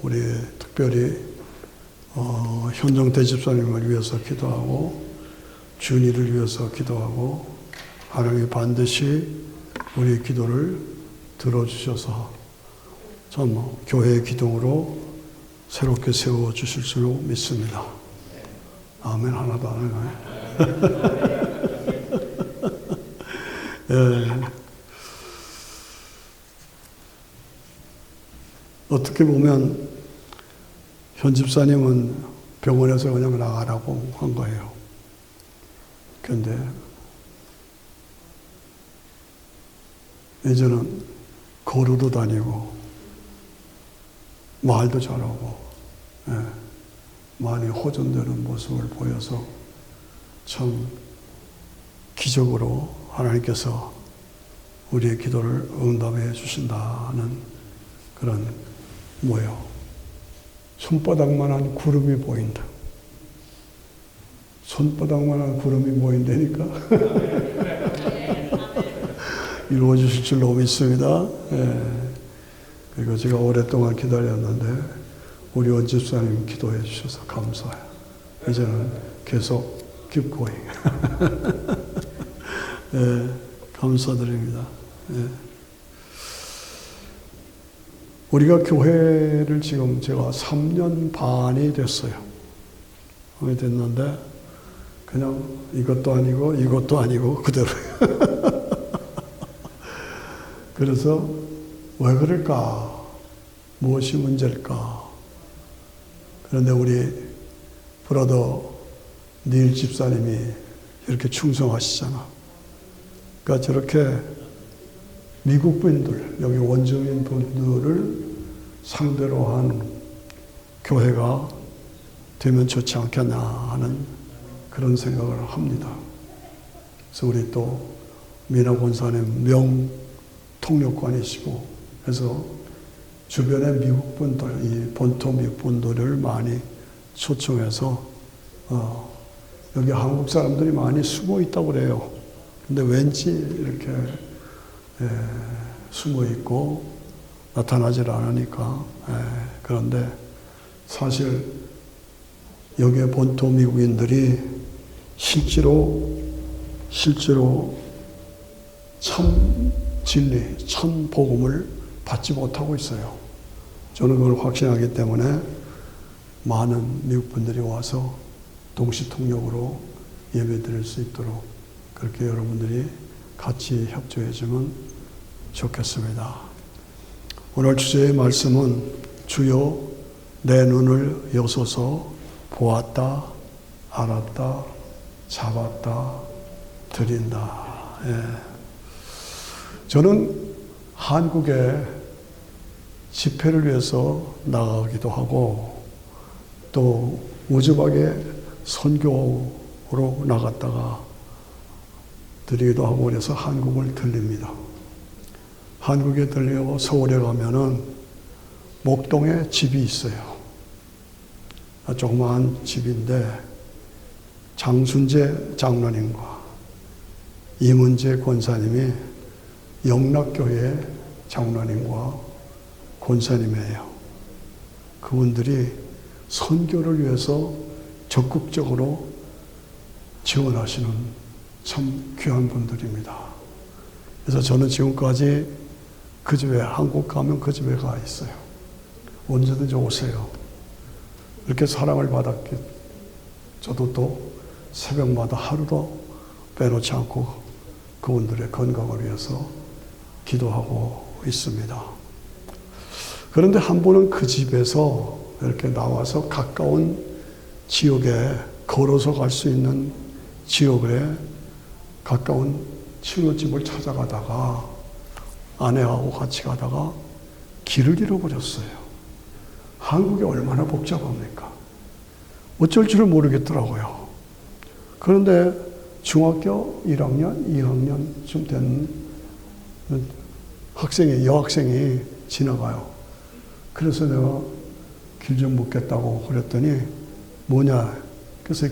우리 특별히 현정대 집사님을 위해서 기도하고 준이를 위해서 기도하고 하나님이 반드시 우리 기도를 들어주셔서 참 교회의 기둥으로 새롭게 세워주실 줄로 믿습니다. 아멘 하나도 안 하나요? 예. 어떻게 보면 현 집사님은 병원에서 그냥 나가라고 한 거예요. 그런데 이제는 걸어도 다니고 말도 잘하고 많이 호전되는 모습을 보여서 참 기적으로 하나님께서 우리의 기도를 응답해 주신다는 그런 모여. 손바닥만한 구름이 보인다. 손바닥만한 구름이 보인다니까. 이루어 주실 줄로 믿습니다. 그리고 제가 오랫동안 기다렸는데 우리 원 집사님 기도해 주셔서 감사해요. 이제는 계속 keep going. 감사드립니다. 우리가 교회를 지금 제가 3년 반이 됐어요. 됐는데 그냥 이것도 아니고 이것도 아니고 그대로. 그래서 왜 그럴까? 무엇이 문제일까? 그런데 우리 브라더 닐 집사님이 이렇게 충성하시잖아. 그러니까 저렇게 미국 분들, 여기 원주민 분들을 상대로 한 교회가 되면 좋지 않겠나 하는 그런 생각을 합니다. 그래서 우리 또 미나 권사님 명통역관이시고 그래서 주변의 미국 분들, 이 본토 미국 분들을 많이 초청해서 여기 한국 사람들이 많이 숨어 있다고 그래요. 근데 왠지 이렇게 숨어 있고 나타나질 않으니까 그런데 사실 여기에 본토 미국인들이 실제로 참 진리, 참 복음을 받지 못하고 있어요. 저는 그걸 확신하기 때문에 많은 미국 분들이 와서 동시통역으로 예배드릴 수 있도록 그렇게 여러분들이 같이 협조해 주면 좋겠습니다. 오늘 주제의 말씀은 주여 내 눈을 여소서 보았다, 알았다, 잡았다, 드린다. 저는 한국에 집회를 위해서 나가기도 하고 또 우주박에 선교로 나갔다가 드리기도 하고 그래서 한국을 들립니다. 한국에 들려 서울에 가면은 목동에 집이 있어요. 조그마한 집인데 장순재 장로님과 이문재 권사님이 영락교회 장로님과 권사님이에요. 그분들이 선교를 위해서 적극적으로 지원하시는 참 귀한 분들입니다. 그래서 저는 지금까지 그 집에, 한국 가면 그 집에 가 있어요. 언제든지 오세요. 이렇게 사랑을 받았기에 저도 또 새벽마다 하루도 빼놓지 않고 그분들의 건강을 위해서 기도하고 있습니다. 그런데 한 번은 그 집에서 이렇게 나와서 가까운 지역에 걸어서 갈 수 있는 지역에 가까운 친구집을 찾아가다가 아내하고 같이 가다가 길을 잃어버렸어요. 한국이 얼마나 복잡합니까? 어쩔 줄을 모르겠더라고요. 그런데 중학교 1학년, 2학년쯤 된 여학생이 지나가요. 그래서 내가 길 좀 묻겠다고 그랬더니 뭐냐? 그래서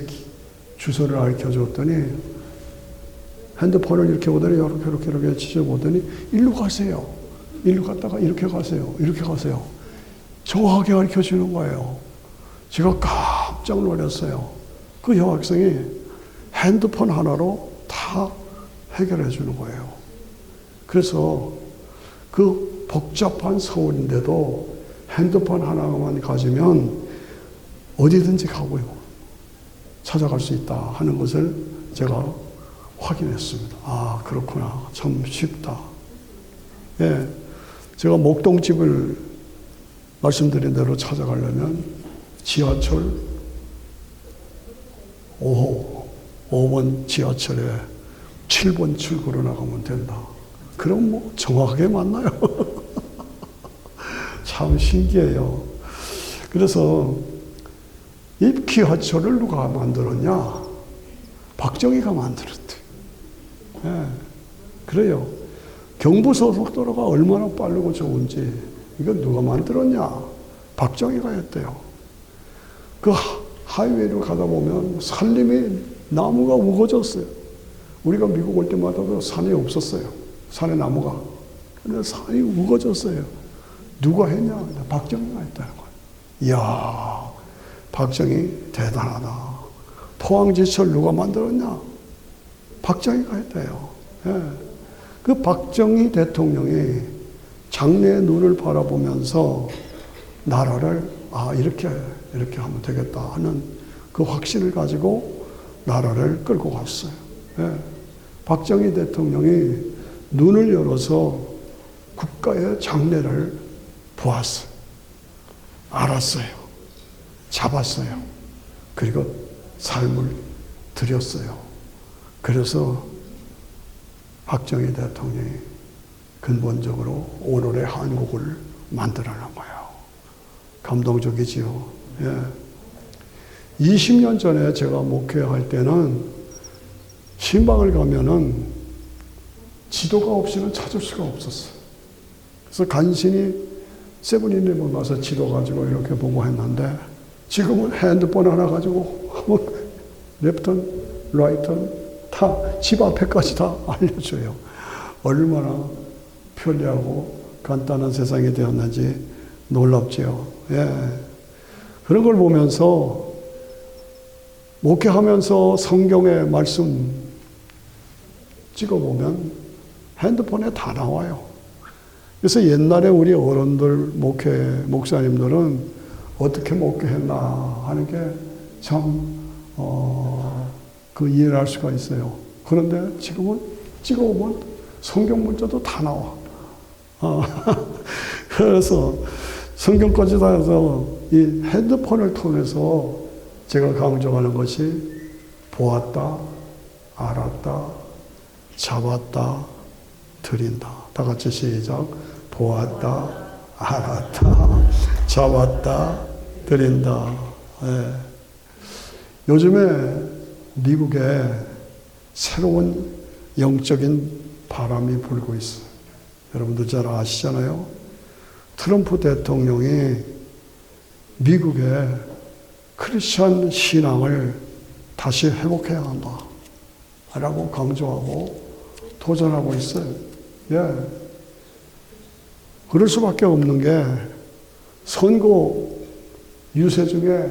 주소를 알려줬더니 핸드폰을 이렇게 보더니 이렇게 지져보더니 일로 가세요. 일로 갔다가 이렇게 가세요. 이렇게 가세요. 정확하게 가르쳐 주는 거예요. 제가 깜짝 놀랐어요. 그 여학생이 핸드폰 하나로 다 해결해 주는 거예요. 그래서 그 복잡한 서울인데도 핸드폰 하나만 가지면 어디든지 가고요. 찾아갈 수 있다 하는 것을 제가 확인했습니다. 아, 그렇구나. 참 쉽다. 예, 제가 목동집을 말씀드린 대로 찾아가려면 지하철 5번 지하철에 7번 출구로 나가면 된다. 그럼 뭐 정확하게 맞나요? 참 신기해요. 그래서 이 기하철을 누가 만들었냐? 박정희가 만들었대. 예, 그래요. 경부고속도로가 얼마나 빠르고 좋은지 이건 누가 만들었냐? 박정희가 했대요. 그 하이웨이를 가다 보면 산림이 나무가 우거졌어요. 우리가 미국 올 때마다 산이 없었어요. 산에 나무가. 근데 산이 우거졌어요. 누가 했냐? 박정희가 했다는 거예요. 이야, 박정희 대단하다. 포항지철 누가 만들었냐? 박정희가 했대요. 예. 그 박정희 대통령이 장래의 눈을 바라보면서 나라를 이렇게 하면 되겠다 하는 그 확신을 가지고 나라를 끌고 갔어요. 예. 박정희 대통령이 눈을 열어서 국가의 장래를 보았어요. 알았어요. 잡았어요. 그리고 삶을 드렸어요. 그래서 박정희 대통령이 근본적으로 오늘의 한국을 만들어낸 거예요. 감동적이지요. 예. 20년 전에 제가 목회할 때는 신방을 가면은 지도가 없이는 찾을 수가 없었어요. 그래서 간신히 세븐일레븐 와서 지도 가지고 이렇게 보고 했는데 지금은 핸드폰 하나 가지고 랩턴, 라이턴 다 집 앞에까지 다 알려줘요. 얼마나 편리하고 간단한 세상이 되었는지 놀랍죠. 예. 그런 걸 보면서 목회하면서 성경의 말씀 찍어보면 핸드폰에 다 나와요. 그래서 옛날에 우리 어른들 목사님들은 어떻게 목회했나 하는 게 참 그 이해를 할 수가 있어요. 그런데 지금은 찍어보면 성경 문자도 다 나와. 그래서 성경까지 다 해서 이 핸드폰을 통해서 제가 강조하는 것이 보았다, 알았다, 잡았다, 드린다. 다 같이 시작. 보았다, 알았다, 잡았다, 드린다. 예. 요즘에 미국에 새로운 영적인 바람이 불고 있어요. 여러분들 잘 아시잖아요. 트럼프 대통령이 미국의 크리스천 신앙을 다시 회복해야 한다 라고 강조하고 도전하고 있어요. 예. 그럴 수밖에 없는 게 선거 유세 중에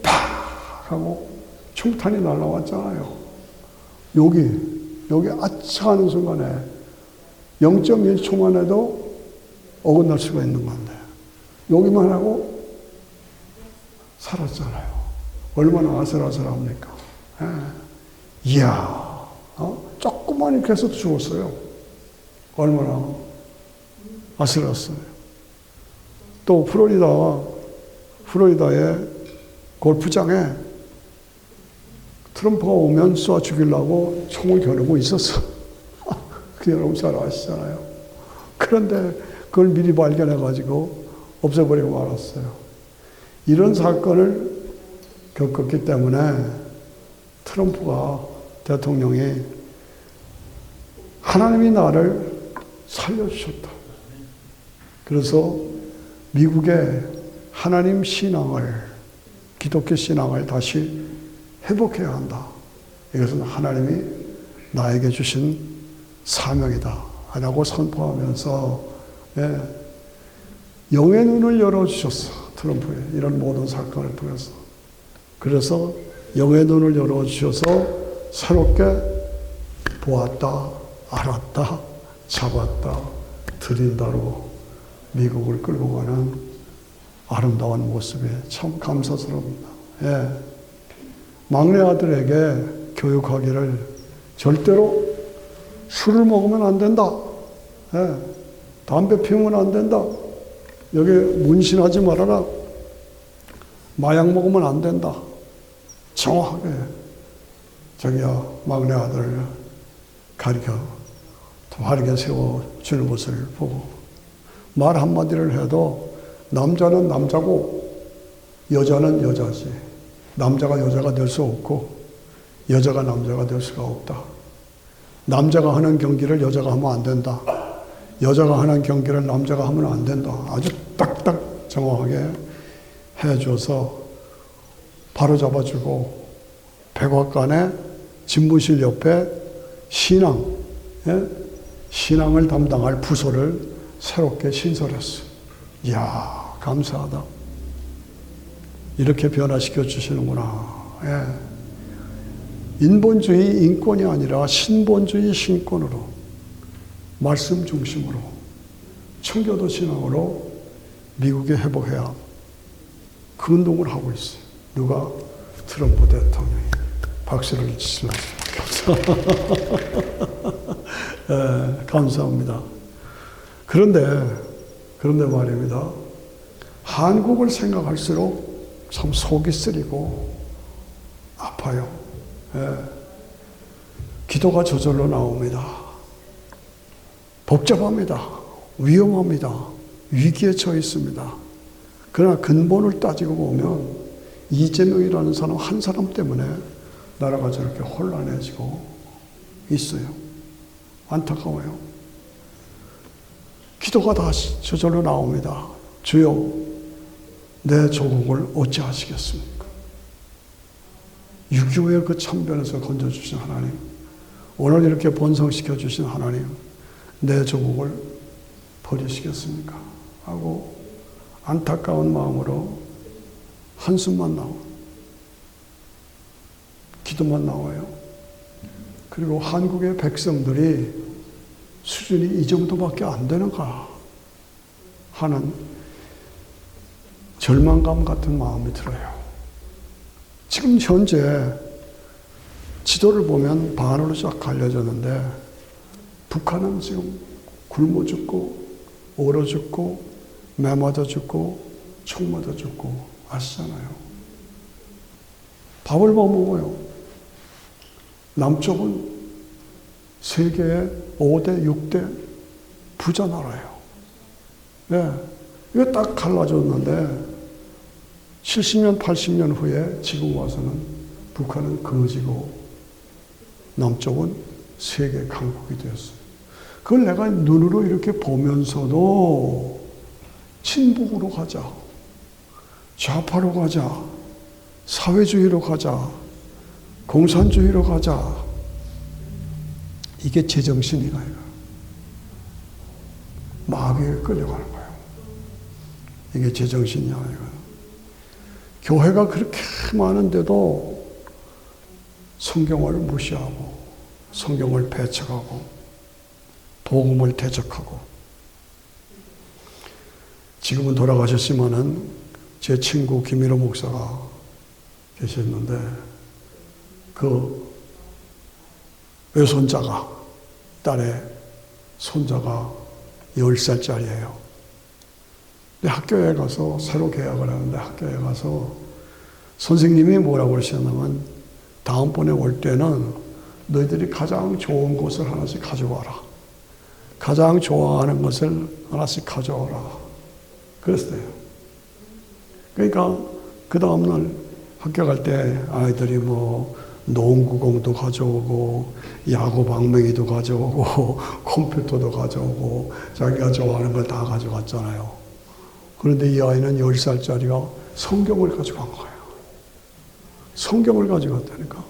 팍 하고 총탄이 날라왔잖아요. 여기 아차 하는 순간에 0.1초만 해도 어긋날 수가 있는 건데 여기만 하고 살았잖아요. 얼마나 아슬아슬합니까? 예. 이야, 조금만 이렇게 해서도 죽었어요. 얼마나 아슬았어요. 또 플로리다의 골프장에 트럼프가 오면 쏴 죽이려고 총을 겨누고 있었어. 그 여러분 잘 아시잖아요. 그런데 그걸 미리 발견해가지고 없애버리고 말았어요. 이런 사건을 겪었기 때문에 트럼프가 대통령이 하나님이 나를 살려주셨다. 그래서 미국의 하나님 신앙을, 기독교 신앙을 다시 회복해야 한다. 이것은 하나님이 나에게 주신 사명이다 라고 선포하면서 영의 눈을 열어주셨어. 트럼프의 이런 모든 사건을 통해서. 그래서 영의 눈을 열어주셔서 새롭게 보았다, 알았다, 잡았다, 드린다로 미국을 끌고 가는 아름다운 모습이 참 감사스럽습니다. 예. 막내 아들에게 교육하기를 절대로 술을 먹으면 안 된다. 예. 담배 피우면 안 된다. 여기 문신하지 말아라. 마약 먹으면 안 된다. 정확하게 자기야 막내 아들을 가르쳐 바르게 세워주는 것을 보고 말 한마디를 해도 남자는 남자고 여자는 여자지. 남자가 여자가 될 수 없고 여자가 남자가 될 수가 없다. 남자가 하는 경기를 여자가 하면 안 된다. 여자가 하는 경기를 남자가 하면 안 된다. 아주 딱딱 정확하게 해줘서 바로 잡아주고 백악관의 집무실 옆에 신앙, 예? 신앙을 담당할 부서를 새롭게 신설했어요. 이야, 감사하다. 이렇게 변화시켜 주시는구나. 예. 인본주의 인권이 아니라 신본주의 신권으로, 말씀 중심으로, 청교도 신앙으로 미국에 회복해야 그 운동을 하고 있어요. 누가? 트럼프 대통령이. 박수를 치시면 예, 감사합니다. 그런데 말입니다. 한국을 생각할수록 참 속이 쓰리고 아파요. 예. 기도가 저절로 나옵니다. 복잡합니다. 위험합니다. 위기에 처해 있습니다. 그러나 근본을 따지고 보면 이재명이라는 사람 한 사람 때문에 나라가 저렇게 혼란해지고 있어요. 안타까워요. 기도가 다시 저절로 나옵니다. 주여, 내 조국을 어찌하시겠습니까? 6.25의 그 참변에서 건져주신 하나님, 오늘 이렇게 번성시켜 주신 하나님, 내 조국을 버리시겠습니까? 하고 안타까운 마음으로 한숨만 나와요. 기도만 나와요. 그리고 한국의 백성들이 수준이 이 정도밖에 안 되는가 하는 절망감 같은 마음이 들어요. 지금 현재 지도를 보면 반으로 쫙 갈려졌는데 북한은 지금 굶어 죽고 얼어 죽고 매 맞아 죽고 총 맞아 죽고 아시잖아요. 밥을 못 먹어요. 남쪽은 세계의 5대, 6대 부자 나라예요. 네. 이거 딱 갈라졌는데 70년, 80년 후에 지금 와서는 북한은 거지고 남쪽은 세계 강국이 되었어요. 그걸 내가 눈으로 이렇게 보면서도 친북으로 가자, 좌파로 가자, 사회주의로 가자, 공산주의로 가자. 이게 제정신이가 이거. 마귀에 끌려가는 거예요. 이게 제정신이야 이거. 교회가 그렇게 많은데도 성경을 무시하고 성경을 배척하고 복음을 대적하고. 지금은 돌아가셨지만은 제 친구 김일호 목사가 계셨는데 그 외손자가, 딸의 손자가 10살짜리예요. 근데 학교에 가서 새로 개학을 하는데 학교에 가서 선생님이 뭐라고 그러셨냐면 다음번에 올 때는 너희들이 가장 좋은 것을 하나씩 가져와라. 가장 좋아하는 것을 하나씩 가져와라. 그랬어요. 그러니까 그 다음날 학교 갈 때 아이들이 뭐 농구공도 가져오고 야구 방망이도 가져오고 컴퓨터도 가져오고 자기가 좋아하는 걸 다 가져갔잖아요. 그런데 이 아이는 10살짜리가 성경을 가져간 거예요. 성경을 가져갔다니까.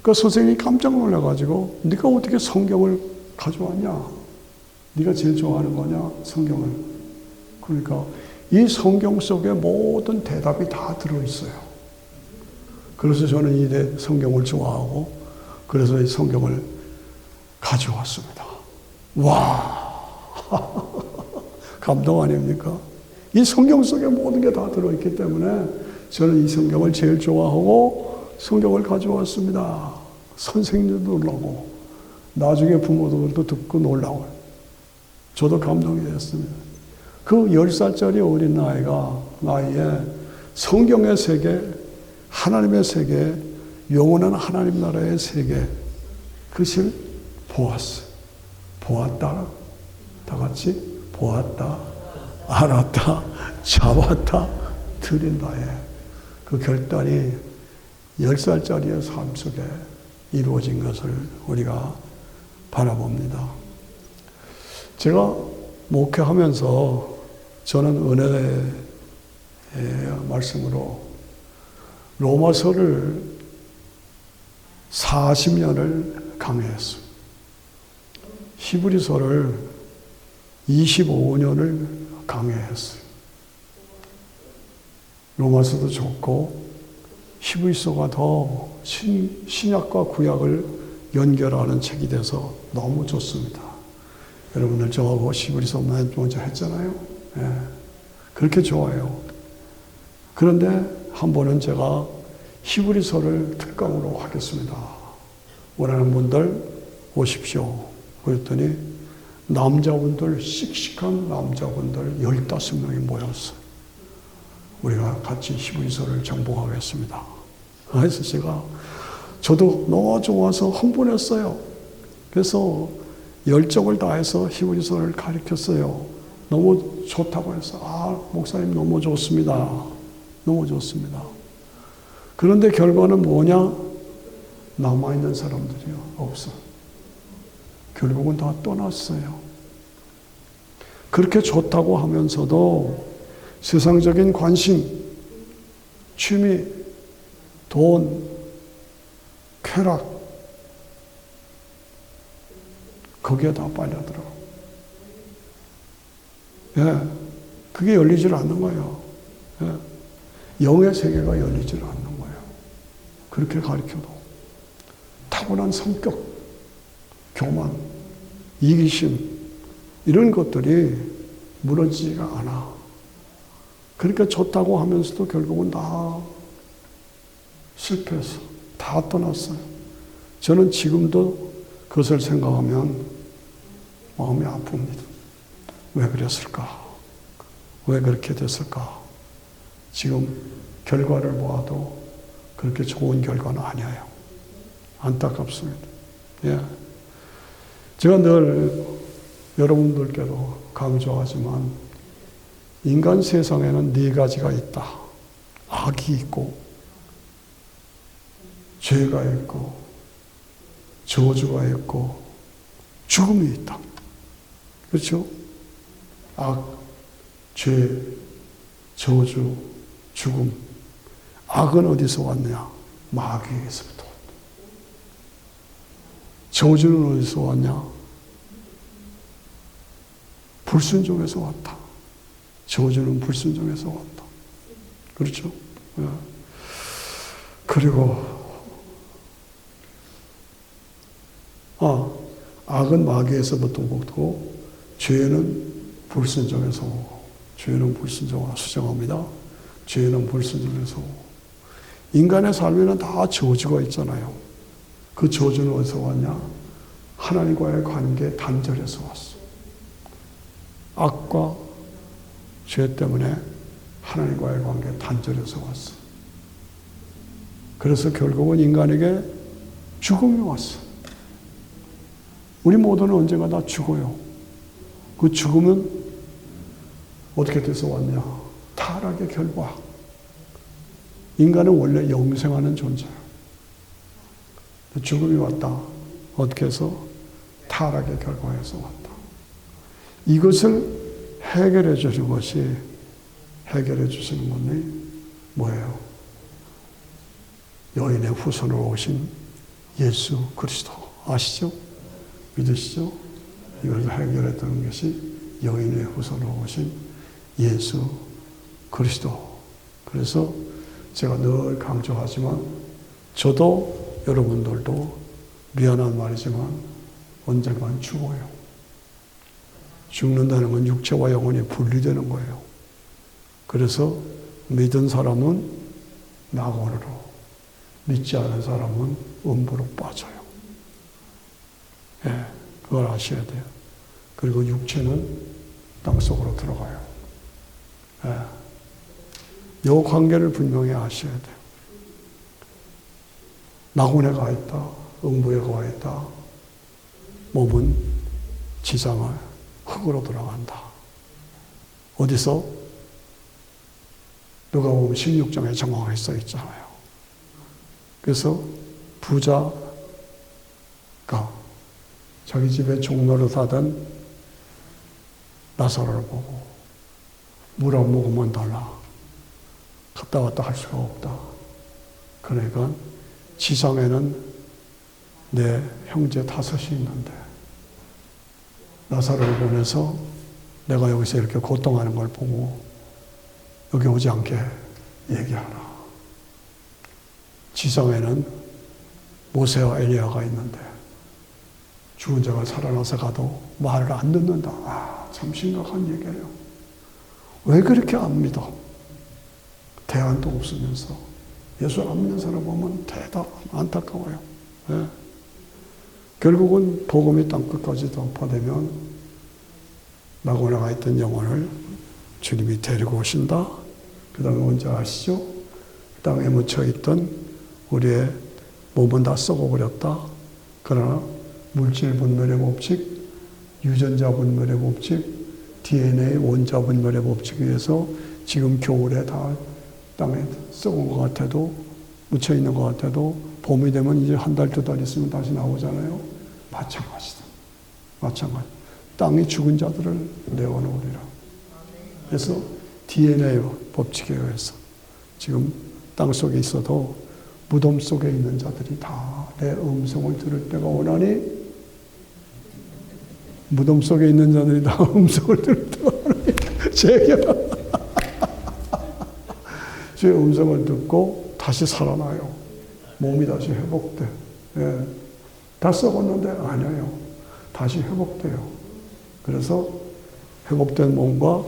그 선생님이 깜짝 놀라가지고 네가 어떻게 성경을 가져왔냐? 네가 제일 좋아하는 거냐? 성경을. 그러니까 이 성경 속에 모든 대답이 다 들어있어요. 그래서 저는 이 성경을 좋아하고 그래서 이 성경을 가져왔습니다. 와, 감동 아닙니까? 이 성경 속에 모든 게 다 들어있기 때문에 저는 이 성경을 제일 좋아하고 성경을 가져왔습니다. 선생님도 놀라고 나중에 부모들도 듣고 놀라고요. 저도 감동이 됐습니다. 그 10살짜리 어린 나이에 성경의 세계, 하나님의 세계, 영원한 하나님 나라의 세계, 그것을 보았어요. 보았다. 다 같이 보았다, 알았다, 잡았다, 드린다에 그 결단이 10살짜리의 삶 속에 이루어진 것을 우리가 바라봅니다. 제가 목회하면서 저는 은혜의 말씀으로 로마서를 40년을 강의했어요. 히브리서를 25년을 강의했어요. 로마서도 좋고 히브리서가 더 신약과 구약을 연결하는 책이 돼서 너무 좋습니다. 여러분들 저하고 히브리서 먼저 했잖아요. 예, 그렇게 좋아요. 그런데 한 번은 제가 히브리서를 특강으로 하겠습니다. 원하는 분들 오십시오. 그랬더니 남자분들, 씩씩한 남자분들 15명이 모였어요. 우리가 같이 히브리서를 정복하겠습니다. 그래서 저도 너무 좋아서 흥분했어요. 그래서 열정을 다해서 히브리서를 가르쳤어요. 너무 좋다고 해서 목사님 너무 좋습니다. 너무 좋습니다. 그런데 결과는 뭐냐? 남아있는 사람들이요. 없어. 결국은 다 떠났어요. 그렇게 좋다고 하면서도 세상적인 관심, 취미, 돈, 쾌락, 거기에 다 빨려들어. 예, 그게 열리질 않는 거예요. 예, 영의 세계가 열리질 않는 거예요. 그렇게 가르쳐도. 타고난 성격, 교만, 이기심, 이런 것들이 무너지지가 않아. 그러니까 좋다고 하면서도 결국은 다 실패해서 다 떠났어요. 저는 지금도 그것을 생각하면 마음이 아픕니다. 왜 그랬을까? 왜 그렇게 됐을까? 지금 결과를 보아도 그렇게 좋은 결과는 아니에요. 안타깝습니다. 예. 제가 늘 여러분들께도 강조하지만 인간 세상에는 4가지가 있다. 악이 있고 죄가 있고 저주가 있고 죽음이 있다. 그렇죠? 악, 죄, 저주, 죽음. 악은 어디서 왔냐? 마귀에서부터 왔다. 저주는 어디서 왔냐? 불순종에서 왔다. 저주는 불순종에서 왔다. 그렇죠? 예. 그리고 악은 마귀에서부터 오고 죄는 불순종에서 오고 죄는 불순종으로 수정합니다. 죄는 불순종에서 오고 인간의 삶에는 다 저주가 있잖아요. 그 저주는 어디서 왔냐? 하나님과의 관계 단절에서 왔어. 악과 죄 때문에 하나님과의 관계 단절에서 왔어. 그래서 결국은 인간에게 죽음이 왔어. 우리 모두는 언젠가 다 죽어요. 그 죽음은 어떻게 돼서 왔냐? 타락의 결과. 인간은 원래 영생하는 존재예요. 죽음이 왔다. 어떻게 해서? 타락의 결과에서 왔다. 이것을 해결해 주시는 것이, 해결해 주시는 분이 뭐예요? 여인의 후손으로 오신 예수 그리스도. 아시죠? 믿으시죠? 이것을 해결했다는 것이 여인의 후손으로 오신 예수 그리스도. 그래서 제가 늘 강조하지만 저도 여러분들도 미안한 말이지만 언젠간 죽어요. 죽는다는 건 육체와 영혼이 분리되는 거예요. 그래서 믿은 사람은 낙원으로, 믿지 않은 사람은 음부로 빠져요. 예, 그걸 아셔야 돼요. 그리고 육체는 땅속으로 들어가요. 예, 이 관계를 분명히 아셔야 돼요. 낙원에 가 있다, 음부에 가 있다. 몸은 지상을 흙으로 돌아간다. 어디서? 누가 보면 16장에 정확하게 써 있잖아요. 그래서 부자가 자기 집에 종로를 사던 나사로를 보고 물 한 모금만 달라. 갔다 왔다 할 수가 없다. 그러니까 지상에는 내 형제 5이 있는데 나사로를 보내서 내가 여기서 이렇게 고통하는 걸 보고 여기 오지 않게 얘기하라. 지상에는 모세와 엘리야가 있는데 죽은 자가 살아나서 가도 말을 안 듣는다. 아, 참 심각한 얘기예요. 왜 그렇게 안 믿어? 대안도 없으면서 예수 안 믿는 사람 보면 안타까워요. 네. 결국은 복음이 땅끝까지 전파되면 낙원에 가 있던 영혼을 주님이 데리고 오신다. 그 다음에 언제 아시죠? 땅에 묻혀있던 우리의 몸은 다 썩어버렸다. 그러나 물질 분멸의 법칙, 유전자 분멸의 법칙, DNA 원자 분멸의 법칙에 의해서 지금 겨울에 다 땅에 썩은 것 같아도, 묻혀있는 것 같아도 봄이 되면 이제 한 달, 2달 있으면 다시 나오잖아요. 마찬가지다. 마찬가지. 땅이 죽은 자들을 내어놓으리라. 그래서 DNA 법칙에 의해서 지금 땅 속에 있어도 무덤 속에 있는 자들이 다 내 음성을 들을 때가 오나니, 무덤 속에 있는 자들이 다 음성을 들을 때가 오나니 제가 제 음성을 듣고 다시 살아나요. 몸이 다시 회복돼. 예. 다 썩었는데 아니에요. 다시 회복돼요. 그래서 회복된 몸과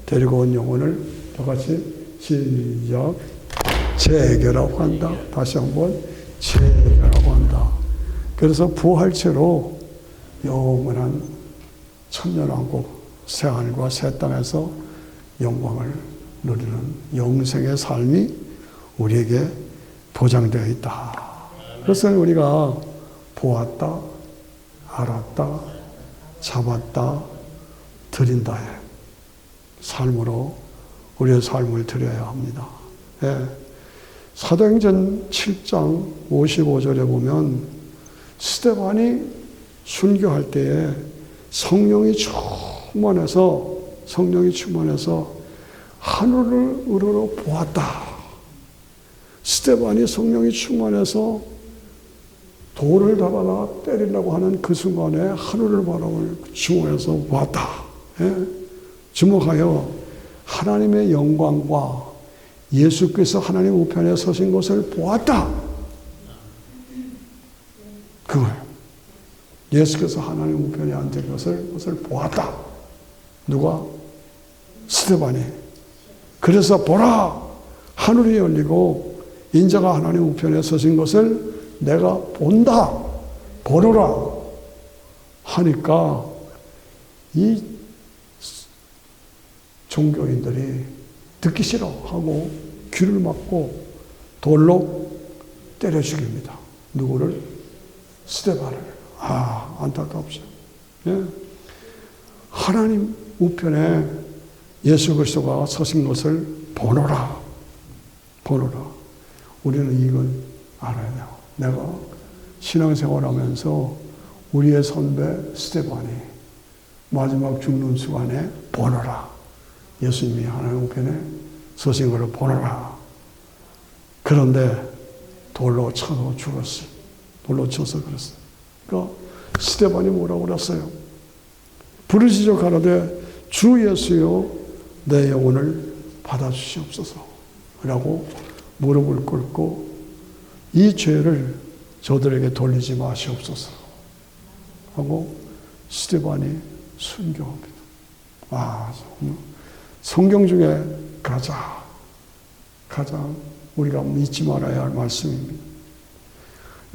데리고 온 영혼을 저같이 시작 재결합 한다. 다시 한번 재결합 한다. 그래서 부활체로 영원한 천년왕국 새하늘과 새 땅에서 영광을 누리는 영생의 삶이 우리에게 보장되어 있다. 그래서 우리가 보았다, 알았다, 잡았다, 드린다의 삶으로 우리의 삶을 드려야 합니다. 예. 사도행전 7장 55절에 보면 스데반이 순교할 때에 성령이 충만해서 하늘을 우러러 보았다. 스데반이 성령이 충만해서 돌을 잡아다 때리려고 하는 그 순간에 하늘을 바라볼 주목해서 보았다. 예? 주목하여 하나님의 영광과 예수께서 하나님 우편에 서신 것을 보았다. 그거예요. 예수께서 하나님 우편에 앉은 것을 보았다. 누가? 스데반이. 그래서 보라! 하늘이 열리고 인자가 하나님 우편에 서신 것을 내가 본다. 보노라. 하니까 이 종교인들이 듣기 싫어하고 귀를 막고 돌로 때려 죽입니다. 누구를? 스데반을. 아, 안타깝죠. 예. 하나님 우편에 예수 그리스도가 서신 것을 보노라. 보노라. 우리는 이걸 알아야 돼요. 내가 신앙생활하면서 우리의 선배 스데반이 마지막 죽는 순간에 보노라. 예수님이 하나님 우편에 서신 것을 보노라. 그런데 돌로 쳐서 죽었어요. 돌로 쳐서 그랬어요. 그러니까 스데반이 뭐라고 그랬어요? 부르짖어 가로되 주 예수여 내 영혼을 받아주시옵소서 라고 무릎을 꿇고 이 죄를 저들에게 돌리지 마시옵소서 하고 스데반이 순교합니다. 성경 중에 가장 우리가 잊지 말아야 할 말씀입니다.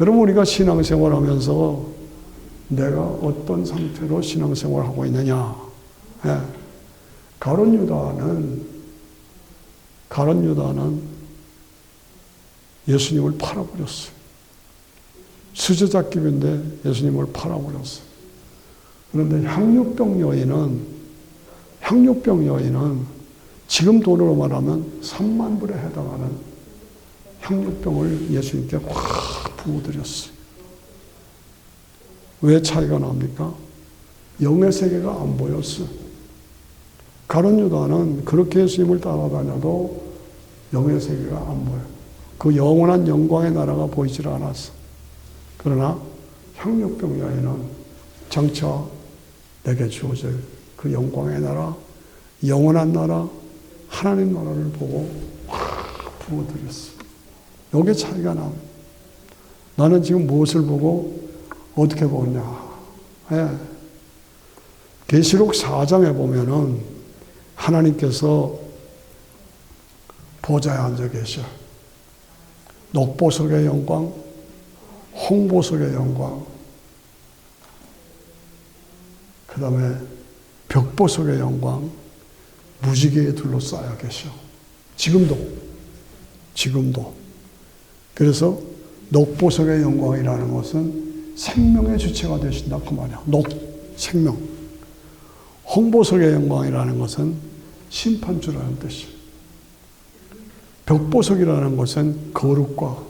여러분, 우리가 신앙생활 하면서 내가 어떤 상태로 신앙생활을 하고 있느냐. 가룟 유다는 예수님을 팔아버렸어요. 수제자급인데 예수님을 팔아버렸어요. 그런데 향유병 여인은 지금 돈으로 말하면 3만 불에 해당하는 향유병을 예수님께 확 부어드렸어요. 왜 차이가 납니까? 영의 세계가 안 보였어요. 가룟 유다는 그렇게 예수님을 따라다녀도 영의 세계가 안 보여요. 그 영원한 영광의 나라가 보이질 않았어. 그러나 향유병 여인은 장차 내게 주어질 그 영광의 나라, 영원한 나라, 하나님 나라를 보고 확 부어드렸어. 여기에 차이가 나. 나는 지금 무엇을 보고 어떻게 보냐. 계시록 4장에 보면은 하나님께서 보좌에 앉아 계셔. 녹보석의 영광, 홍보석의 영광, 그 다음에 벽보석의 영광, 무지개에 둘러싸여 계셔. 지금도. 그래서 녹보석의 영광이라는 것은 생명의 주체가 되신다 그 말이야. 생명. 홍보석의 영광이라는 것은 심판주라는 뜻이야. 벽보석이라는 것은 거룩과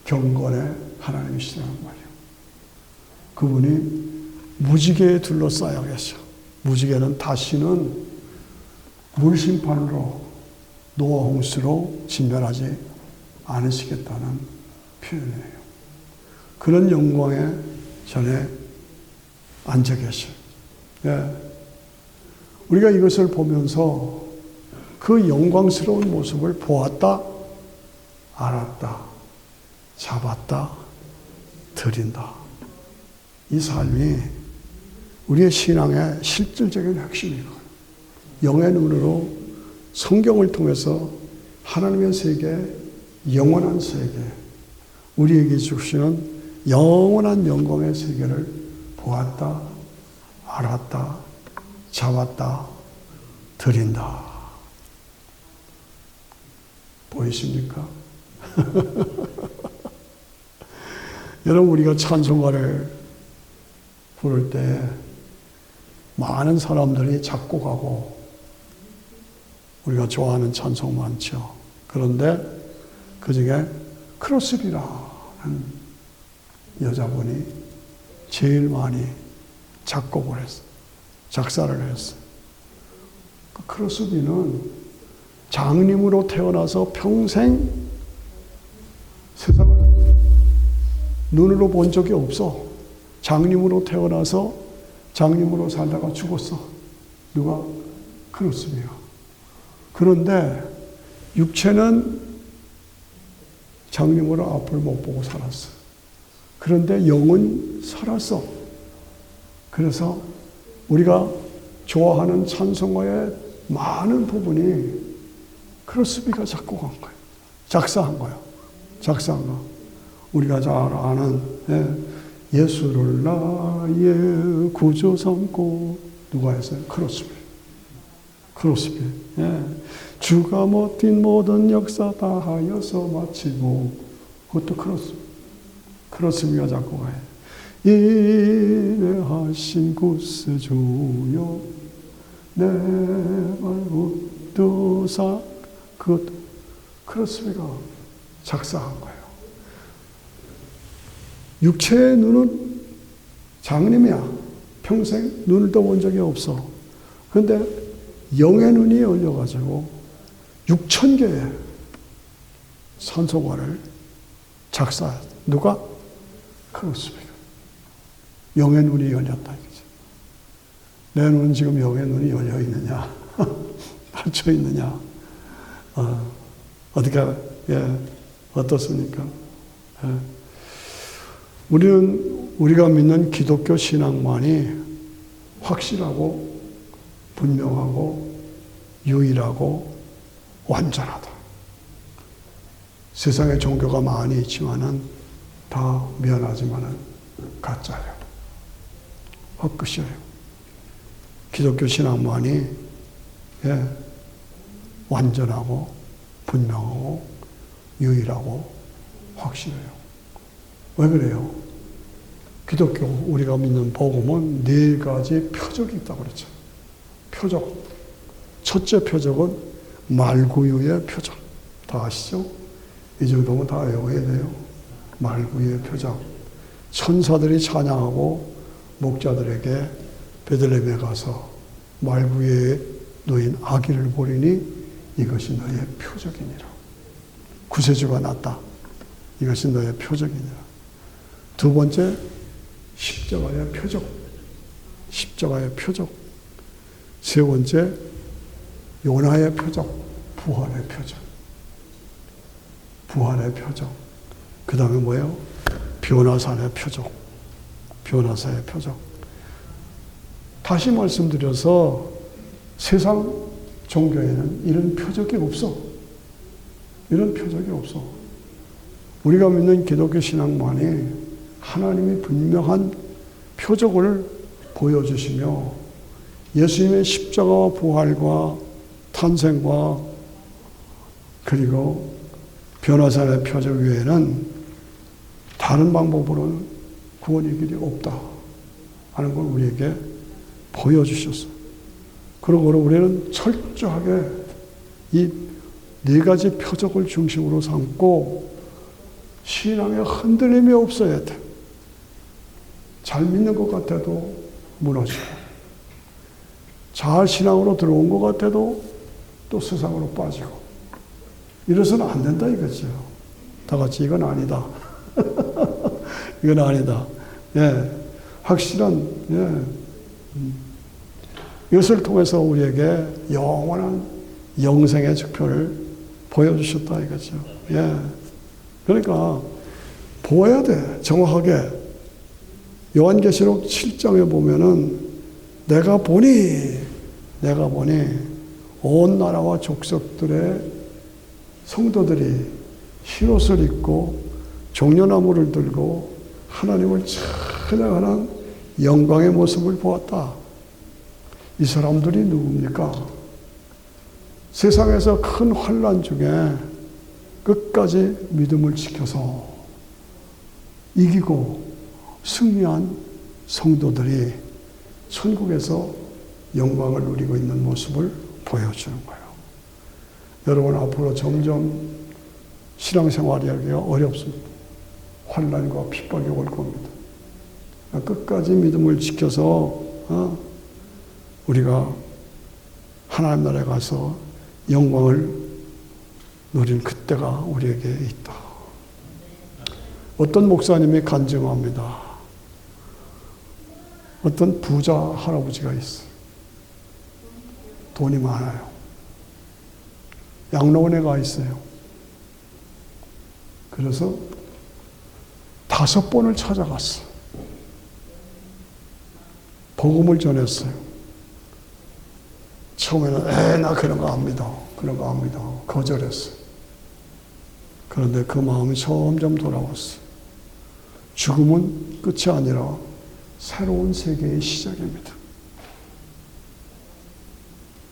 경건의 하나님이시라는 말이야. 그분이 무지개에 둘러싸여 계셔. 무지개는 다시는 물심판으로 노아 홍수로 진멸하지 않으시겠다는 표현이에요. 그런 영광에 전에 앉아 계셔. 우리가 이것을 보면서 그 영광스러운 모습을 보았다, 알았다, 잡았다, 드린다. 이 삶이 우리의 신앙의 실질적인 핵심이에요. 영의 눈으로 성경을 통해서 하나님의 세계, 영원한 세계, 우리에게 주시는 영원한 영광의 세계를 보았다, 알았다, 잡았다, 드린다. 보이십니까? 여러분, 우리가 찬송가를 부를 때 많은 사람들이 작곡하고 우리가 좋아하는 찬송 많죠. 그런데 그 중에 크로스비라는 여자분이 제일 많이 작곡을 했어요. 작사를 했어요. 그 크로스비는 장님으로 태어나서 평생 세상을 눈으로 본 적이 없어. 장님으로 태어나서 장님으로 살다가 죽었어. 누가? 크로스비야. 그런데 육체는 장님으로 앞을 못 보고 살았어. 그런데 영은 살았어. 그래서 우리가 좋아하는 찬송가의 많은 부분이 크로스비가 작곡한 거예요. 작사한 거예요. 작사한 거. 우리가 잘 아는 예수를 나의 구주 삼고 누가 했어요? 크로스비. 주가 맡긴 모든 역사 다 하여서 마치고 그것도 크로스비가 작곡해요. 인내하신 구세주여 내 말 붙드사 그것도 크로스비가 작사한 거예요. 육체의 눈은 장님이야. 평생 눈을 떠본 적이 없어. 그런데 영의 눈이 열려가지고 6,000개의 찬송가를 작사했어. 누가? 크로스비가. 영의 눈이 열렸다 이거지. 내 눈은 지금 영의 눈이 열려 있느냐? 닫혀 있느냐? 어떻게, 예, 어떻습니까? 예. 우리가 믿는 기독교 신앙만이 확실하고 분명하고 유일하고 완전하다. 세상에 종교가 많이 있지만은 다 미안하지만은 가짜예요. 헛것이에요. 기독교 신앙만이 완전하고 분명하고 유일하고 확실해요. 왜 그래요? 기독교 우리가 믿는 복음은 4가지 표적이 있다고 그랬죠. 표적. 첫째 표적은 말구유의 표적. 다 아시죠? 이 정도면 다 외워야 돼요. 말구유의 표적. 천사들이 찬양하고 목자들에게 베들레헴에 가서 말구유에 놓인 아기를 보리니 이것이 너의 표적이니라. 구세주가 났다. 이것이 너의 표적이니라. 두 번째, 십자가의 표적. 십자가의 표적. 세 번째, 요나의 표적. 부활의 표적. 부활의 표적. 그 다음에 뭐예요? 벼나산의 표적. 벼나산의 표적. 다시 말씀드려서 세상 종교에는 이런 표적이 없어. 이런 표적이 없어. 우리가 믿는 기독교 신앙만이 하나님이 분명한 표적을 보여주시며 예수님의 십자가와 부활과 탄생과 그리고 변화산의 표적 외에는 다른 방법으로는 구원의 길이 없다 하는 걸 우리에게 보여주셨어요. 그러고 우리는 철저하게 이 4가지 표적을 중심으로 삼고 신앙에 흔들림이 없어야 돼. 잘 믿는 것 같아도 무너지고, 잘 신앙으로 들어온 것 같아도 또 세상으로 빠지고, 이래서는 안 된다 이거죠. 다 같이 이건 아니다. 이건 아니다. 예, 확실한, 이것을 통해서 우리에게 영원한 영생의 즉표를 보여주셨다 이거죠. 예. 그러니까 보아야 돼. 정확하게. 요한계시록 7장에 보면은 내가 보니 온 나라와 족속들의 성도들이 흰옷을 입고 종려나무를 들고 하나님을 찬양하는 영광의 모습을 보았다. 이 사람들이 누굽니까? 세상에서 큰 환난 중에 끝까지 믿음을 지켜서 이기고 승리한 성도들이 천국에서 영광을 누리고 있는 모습을 보여주는 거예요. 여러분 앞으로 점점 신앙생활이 하기가 어렵습니다. 환난과 핍박이 올 겁니다. 끝까지 믿음을 지켜서 우리가 하나님 나라에 가서 영광을 누린 그때가 우리에게 있다. 어떤 목사님이 간증합니다. 어떤 부자 할아버지가 있어요. 돈이 많아요. 양로원에 가 있어요. 그래서 5번을 찾아갔어. 복음을 전했어요. 처음에는 나 그런 거 압니다. 그런 거 압니다. 거절했어요. 그런데 그 마음이 점점 돌아왔어요. 죽음은 끝이 아니라 새로운 세계의 시작입니다.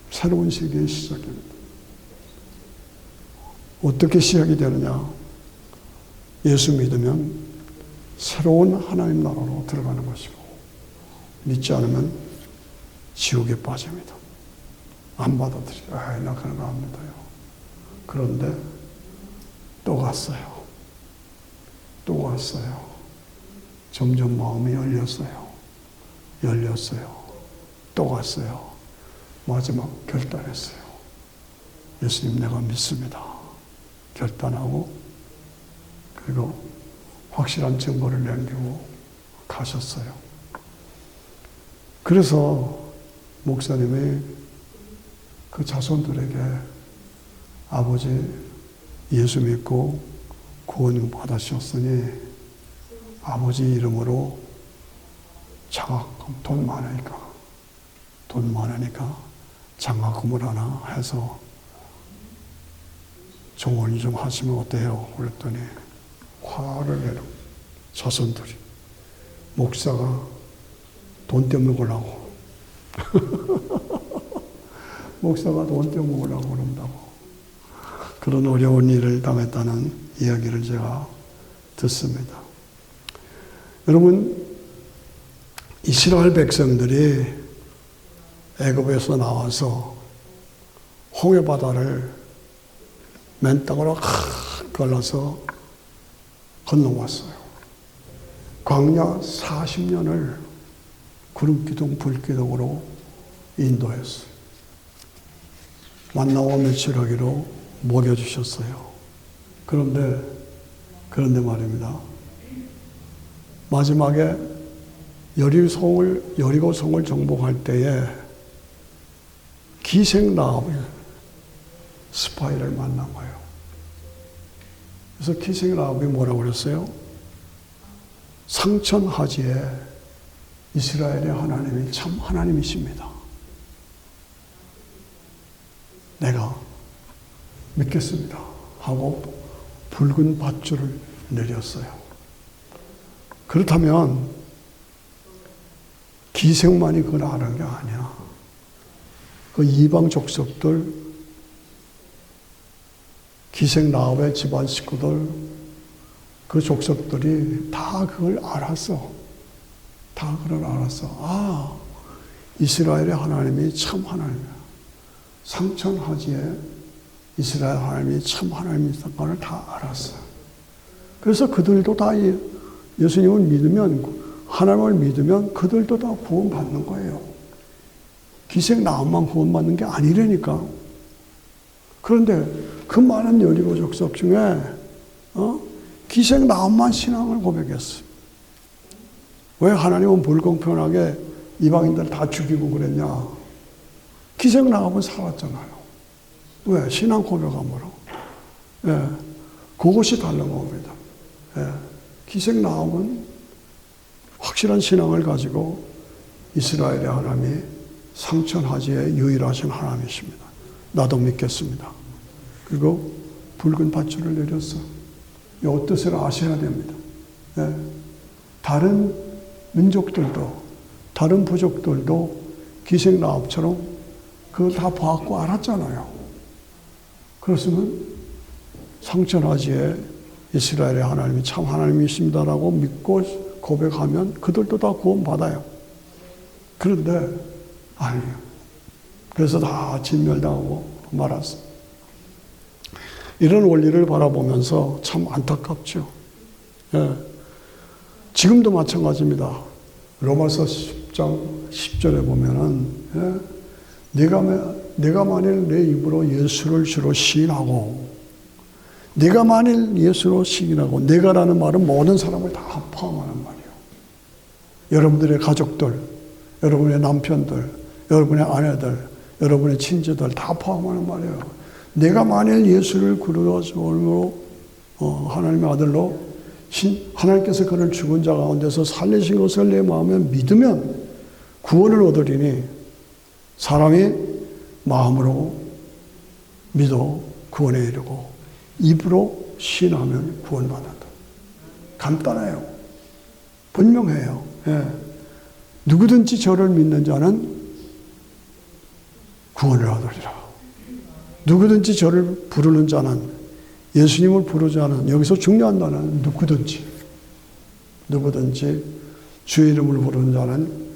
새로운 세계의 시작입니다. 어떻게 시작이 되느냐? 예수 믿으면 새로운 하나님 나라로 들어가는 것이고, 믿지 않으면 지옥에 빠집니다. 안 받아들여요. 나 그런 거 안 믿어요. 그런데 또 갔어요. 또 갔어요. 점점 마음이 열렸어요. 또 갔어요. 마지막 결단했어요. 예수님 내가 믿습니다. 결단하고 그리고 확실한 증거를 남기고 가셨어요. 그래서 목사님이 그 자손들에게 아버지 예수 믿고 구원 받으셨으니 아버지 이름으로 장학금 돈 많으니까 장학금을 하나 해서 종원 좀 하시면 어때요? 그랬더니 화를 내는 자손들이 목사가 돈 때문에 그러고 목사가 돈 때문에 그러고 그런다고 그런 어려운 일을 당했다는 이야기를 제가 듣습니다. 여러분 이스라엘 백성들이 애굽에서 나와서 홍해 바다를 맨땅으로 걸어서 건너왔어요. 광야 40년을 구름기둥 불기둥으로 인도했어요. 만나와 며칠하기로 먹여주셨어요. 그런데 말입니다. 마지막에 여리고성을 정복할 때에 기생 라합의 스파이를 만난 거예요. 그래서 기생 라합이 뭐라고 그랬어요? 상천하지에 이스라엘의 하나님이 참 하나님이십니다. 내가 믿겠습니다. 하고 붉은 밧줄을 내렸어요. 그렇다면 기생만이 그걸 아는 게 아니야. 그 이방 족속들, 기생 라합의 집안 식구들, 그 족속들이 다 그걸 알았어. 다 그걸 알았어. 아, 이스라엘의 하나님이 참 하나님이야. 상천하지에 이스라엘 하나님이 참 하나님이었던 걸 다 알았어. 그래서 그들도 다 예수님을 믿으면, 하나님을 믿으면 그들도 다 구원받는 거예요. 기생 라합만 구원받는 게 아니라니까. 그런데 그 많은 여리고 족속 중에 기생 라합만 신앙을 고백했어. 왜 하나님은 불공평하게 이방인들 다 죽이고 그랬냐? 기생 라합은 살았잖아요. 왜? 신앙 고백함으로. 예, 그것이 다른 겁니다. 예, 기생 라합은 확실한 신앙을 가지고 이스라엘의 하나님이 상천하지에 유일하신 하나님이십니다. 나도 믿겠습니다. 그리고 붉은 밧줄을 내렸어. 이 뜻을 아셔야 됩니다. 예, 다른 민족들도, 다른 부족들도 기생 라합처럼 그걸 다 봤고 알았잖아요. 그렇으면 상천하지에 이스라엘의 하나님이 참 하나님이십니다라고 믿고 고백하면 그들도 다 구원받아요. 그런데 아니에요. 그래서 다 진멸당하고 말았어. 이런 원리를 바라보면서 참 안타깝죠. 예. 지금도 마찬가지입니다. 로마서 10장 10절에 보면은 내가 만일 내 입으로 예수를 주로 시인하고, 내가 만일 예수로 시인하고, 내가라는 말은 모든 사람을 다 포함하는 말이에요. 여러분들의 가족들, 여러분의 남편들, 여러분의 아내들, 여러분의 친지들 다 포함하는 말이에요. 내가 만일 예수를 그리스도로 하나님의 아들로 하나님께서 그를 죽은 자 가운데서 살리신 것을 내 마음에 믿으면 구원을 얻으리니, 사람이 마음으로 믿어 구원에 이르고 입으로 신하면 구원받는다. 간단해요. 분명해요. 예. 누구든지 저를 믿는 자는 구원을 얻으리라. 누구든지 저를 부르는 자는, 예수님을 부르지 않은, 여기서 중요한 단어는 누구든지 주의 이름을 부르는 자는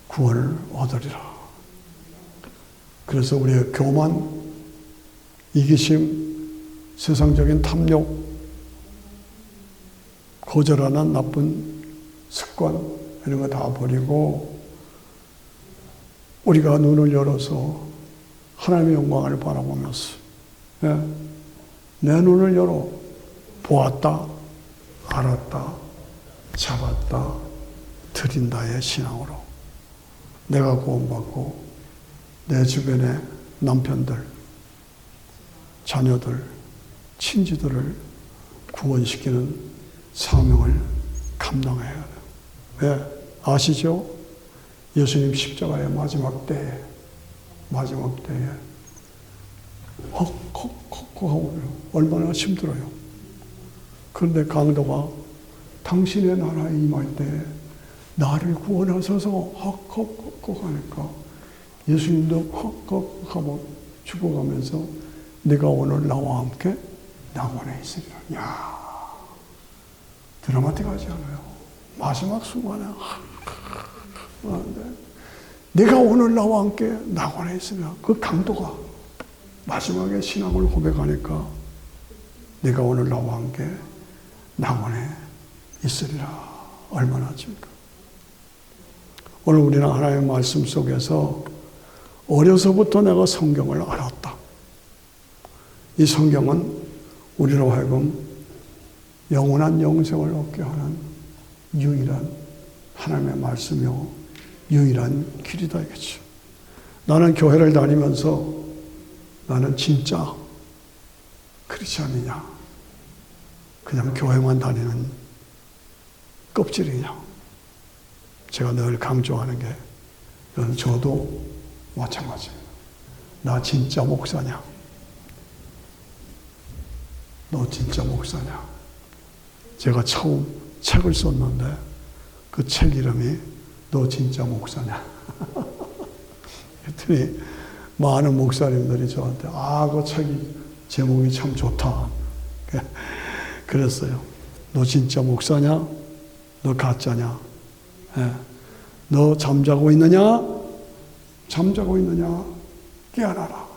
구원을 얻으리라. 그래서 우리의 교만, 이기심, 세상적인 탐욕, 거절하는 나쁜 습관, 이런 거 다 버리고 우리가 눈을 열어서 하나님의 영광을 바라보면서, 예, 내 눈을 열어 보았다, 알았다, 잡았다, 드린다의 신앙으로 내가 구원받고 내 주변의 남편들, 자녀들, 친지들을 구원시키는 사명을 감당해야 해요. 왜? 아시죠? 예수님 십자가의 마지막 때에 헉헉헉 하고 얼마나 힘들어요. 그런데 강도가 당신의 나라에 임할 때 나를 구원하소서 헉헉헉 하니까 예수님도 헉헉 하고 죽어가면서 내가 오늘 나와 함께 낙원에 있으리라. 이야, 드라마틱하지 않아요? 마지막 순간에 내가 오늘 나와 함께 낙원에 있으리라. 그 강도가 마지막에 신앙을 고백하니까 내가 오늘 나와 함께 낙원에 있으리라. 얼마나 집니까? 오늘 우리는 하나님의 말씀 속에서 어려서부터 내가 성경을 알았다. 이 성경은 우리로 하여금 영원한 영생을 얻게 하는 유일한 하나님의 말씀이요 유일한 길이다 이거죠. 나는 교회를 다니면서 나는 진짜 크리스찬이냐, 그냥 교회만 다니는 껍질이냐. 제가 늘 강조하는 게 이건 저도 마찬가지입니다. 나 진짜 목사냐? 너 진짜 목사냐? 제가 처음 책을 썼는데 그 책 이름이 너 진짜 목사냐? 그랬더니 많은 목사님들이 저한테 그 책이 제목이 참 좋다. 그랬어요. 너 진짜 목사냐? 너 가짜냐? 너 잠자고 있느냐? 잠자고 있느냐? 깨어나라.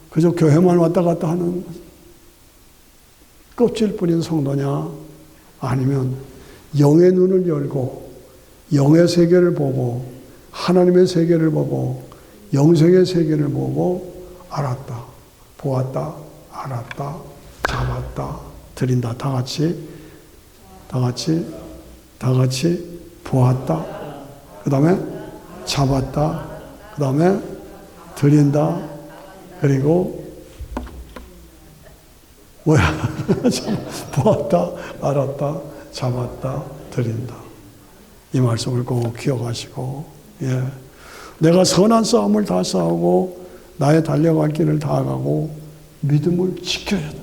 그저 교회만 왔다 갔다 하는 껍질뿐인 성도냐? 아니면 영의 눈을 열고 영의 세계를 보고 하나님의 세계를 보고 영생의 세계를 보고 알았다, 보았다, 알았다, 잡았다, 드린다. 다 같이 보았다. 그 다음에 잡았다. 그 다음에 드린다. 그리고 보았다, 알았다, 잡았다, 드린다. 이 말씀을 꼭 기억하시고, 내가 선한 싸움을 다 싸우고 나의 달려갈 길을 다 가고 믿음을 지켜야 돼.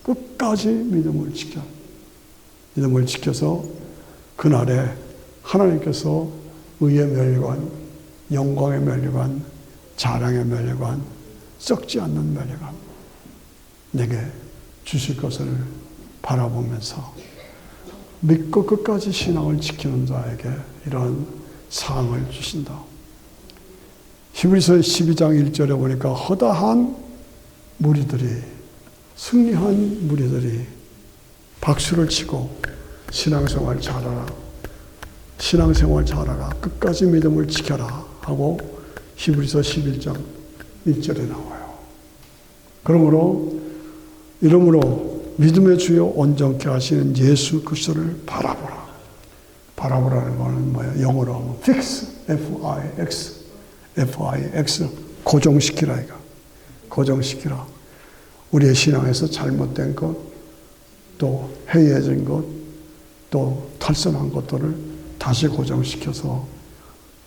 끝까지 믿음을 지켜. 믿음을 지켜서 그날에 하나님께서 의의 멸관, 영광의 멸관, 자랑의 멸관, 썩지 않는 멸관 내게 주실 것을 바라보면서 믿고 끝까지 신앙을 지키는 자에게 이런 상을 주신다. 히브리서 12장 1절에 보니까 허다한 무리들이, 승리한 무리들이 박수를 치고 신앙생활 잘하라, 신앙생활 잘하라, 끝까지 믿음을 지켜라 하고 히브리서 11장 1절에 나와요. 이러므로 믿음의 주요 온전케 하시는 예수 그리스도를 바라보라. 바라보라는 것은 뭐예요? 영어로 하면 fix, F-I-X, 고정시키라 이거. 고정시키라. 우리의 신앙에서 잘못된 것, 또 해이해진 것, 또 탈선한 것들을 다시 고정시켜서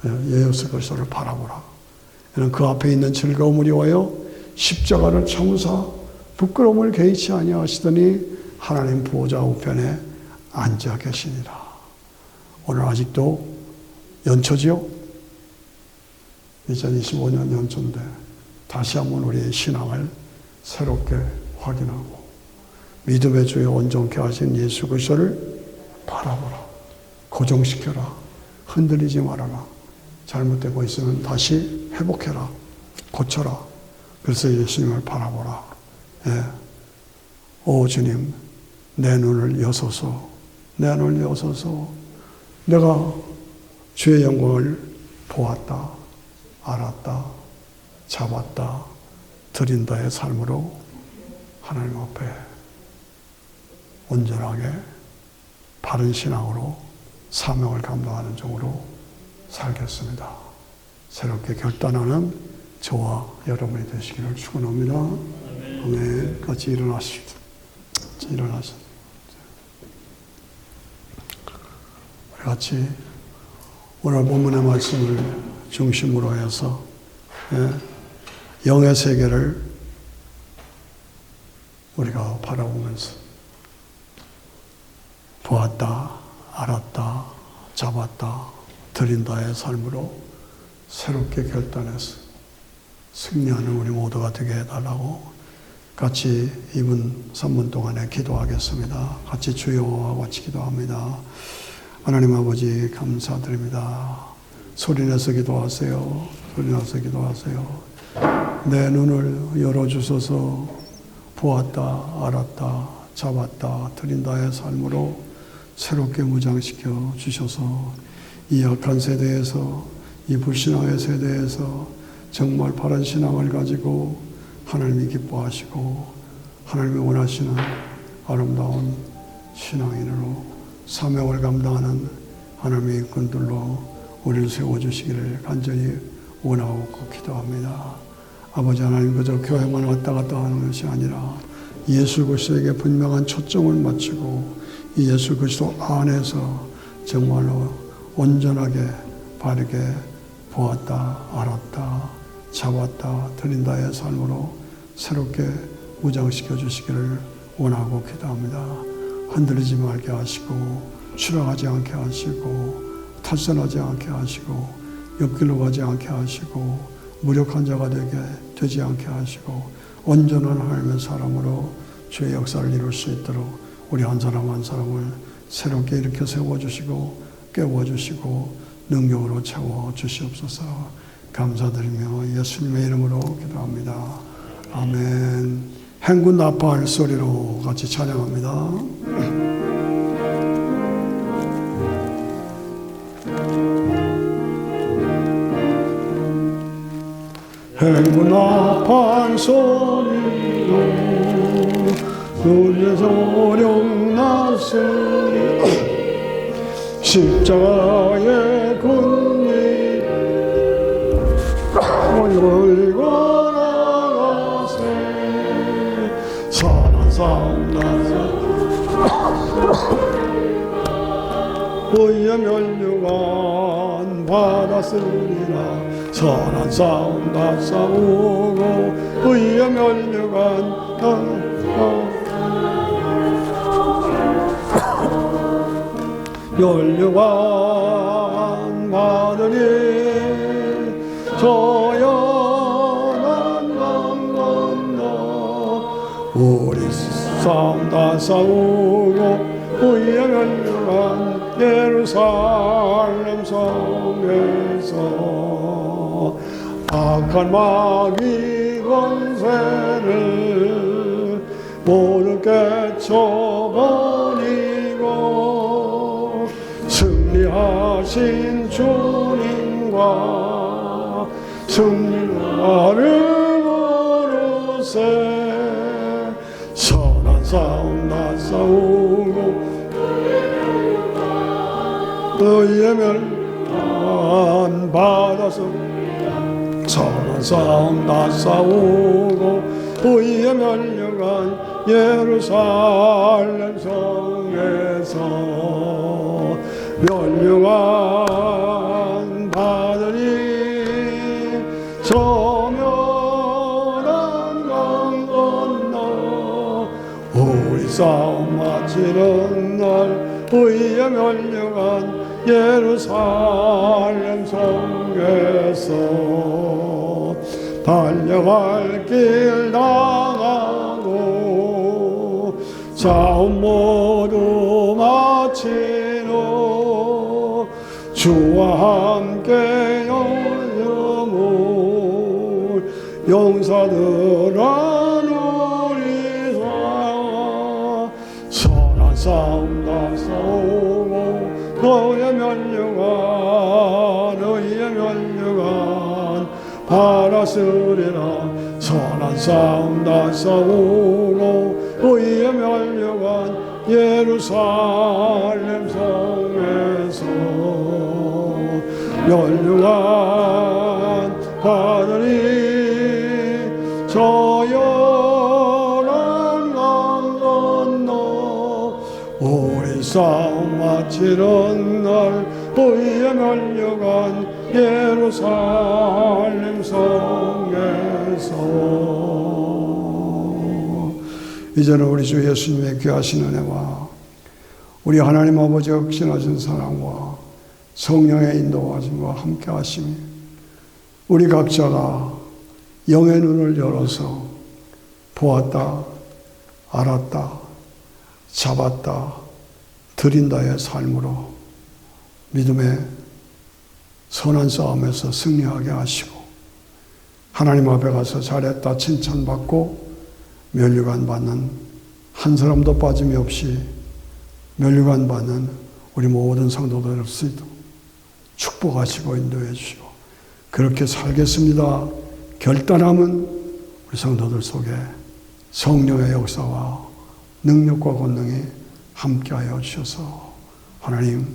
예수 그리스도를 바라보라. 이는 그 앞에 있는 즐거움을 위하여 십자가를 참으사 부끄러움을 개의치 아니하시더니 하나님 보좌 우편에 앉아 계시니라. 오늘 아직도 연초지요? 2025년 연초인데 다시 한번 우리의 신앙을 새롭게 확인하고 믿음의 주여 온전케 하신 예수 그리스도를 바라보라. 고정시켜라. 흔들리지 말아라. 잘못되고 있으면 다시 회복해라. 고쳐라. 그래서 예수님을 바라보라. 오 주님, 내 눈을 여소서. 내 눈을 여소서. 내가 주의 영광을 보았다, 알았다, 잡았다, 드린다의 삶으로 하나님 앞에 온전하게 바른 신앙으로 사명을 감당하는 종으로 살겠습니다. 새롭게 결단하는 저와 여러분이 되시기를 축원합니다. 아멘. 같이 일어나십시다. 같이 일어나십시다. 우리 같이 오늘 본문의 말씀을 중심으로 해서 영의 세계를 우리가 바라보면서 보았다, 알았다, 잡았다, 드린다의 삶으로 새롭게 결단해서 승리하는 우리 모두가 되게 해달라고 같이 2분, 3분 동안에 기도하겠습니다. 같이 주여와 같이 기도합니다. 하나님 아버지 감사드립니다. 소리내서 기도하세요. 소리내서 기도하세요. 내 눈을 열어주셔서 보았다, 알았다, 잡았다, 드린다의 삶으로 새롭게 무장시켜 주셔서 이 약한 세대에서, 이 불신앙의 세대에서 정말 바른 신앙을 가지고 하나님이 기뻐하시고 하나님이 원하시는 아름다운 신앙인으로 사명을 감당하는 하나님의 일꾼들로 우리를 세워주시기를 간절히 원하고 기도합니다. 아버지 하나님, 그저 교회만 왔다 갔다 하는 것이 아니라 예수 그리스도에게 분명한 초점을 맞추고 이 예수 그리스도 안에서 정말로 온전하게 바르게 보았다, 알았다, 잡았다, 드린다의 삶으로 새롭게 무장시켜 주시기를 원하고 기도합니다. 흔들리지 말게 하시고 추락하지 않게 하시고 탈선하지 않게 하시고 옆길로 가지 않게 하시고 무력한 자가 되지 않게 하시고 온전한 하나님의 사람으로 주의 역사를 이룰 수 있도록 우리 한 사람 한 사람을 새롭게 일으켜 세워주시고 깨워주시고 능력으로 채워주시옵소서. 감사드리며 예수님의 이름으로 기도합니다. 아멘. 행군 나팔 소리로 같이 찬양합니다. 행군 나팔 소리로 눈에 소령 났으니 십자가의 군이 걸고 나가세 선한 싸움 의의 면류관 받았으리라 선한 싸움 다 싸우고 의의 면류관 면류관 받으니 저 연한 강 건너 우리 싸움 다 싸우고 의의 면류관 예루살렘 성에서 악한 마귀 권세를 모두 깨쳐버리고 승리하신 주님과 승리를 부르세 선한 싸움 다 싸우고 의의 면류관 받아서 선한 싸움 다 싸우고 의의 면류관 예루살렘 성에서 면류관 받으니 저 면한 강 건너 우리 싸움 마치는 날 의의 면류관 예루살렘 성에서 달려갈 길 나가고 싸움 모두 마치노 주와 함께 영영을 용사들아 누리사 선한 싸움 다 싸우고 너의 면류관 너의 면류관 바라스리라 선한 싸움 다 싸우고 의의 면류관 예루살렘 성에서 면류관 받으니 저 우리 싸움 마치는 날 의에 말려간 예루살렘 성에서 이제는 우리 주 예수님의 귀하신 은혜와 우리 하나님 아버지의 극진하신 사랑과 성령의 인도하심과 함께 하심이 우리 각자가 영의 눈을 열어서 보았다, 알았다, 잡았다, 드린다의 삶으로 믿음의 선한 싸움에서 승리하게 하시고 하나님 앞에 가서 잘했다 칭찬받고 면류관 받는 한 사람도 빠짐이 없이 면류관 받는 우리 모든 성도들을 축복하시고 인도해 주시고 그렇게 살겠습니다. 결단함은 우리 성도들 속에 성령의 역사와 능력과 권능이 함께하여 주셔서 하나님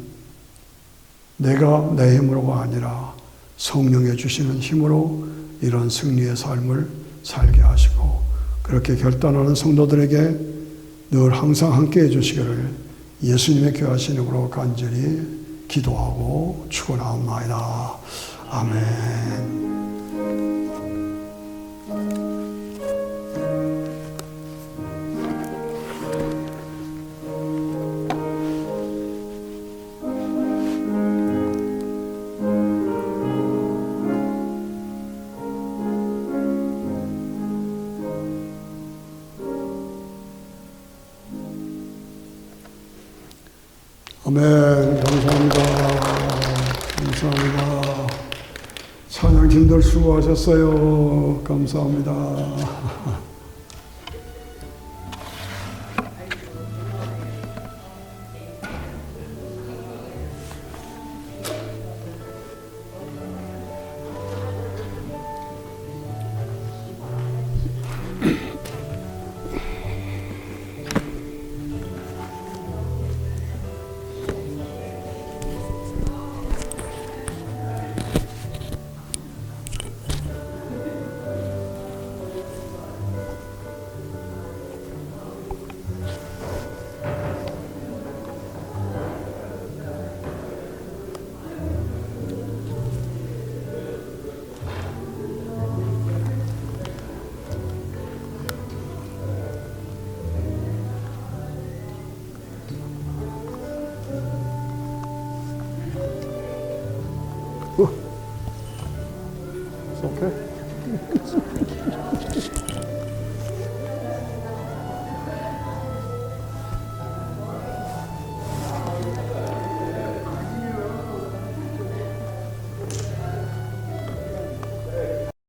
내가 내 힘으로가 아니라 성령의 주시는 힘으로 이런 승리의 삶을 살게 하시고 그렇게 결단하는 성도들에게 늘 항상 함께해 주시기를 예수님의 귀하신 이름으로 간절히 기도하고 축원하옵나이다. 아멘. 아멘. 감사합니다. 감사합니다. 찬양팀들 수고하셨어요. 감사합니다.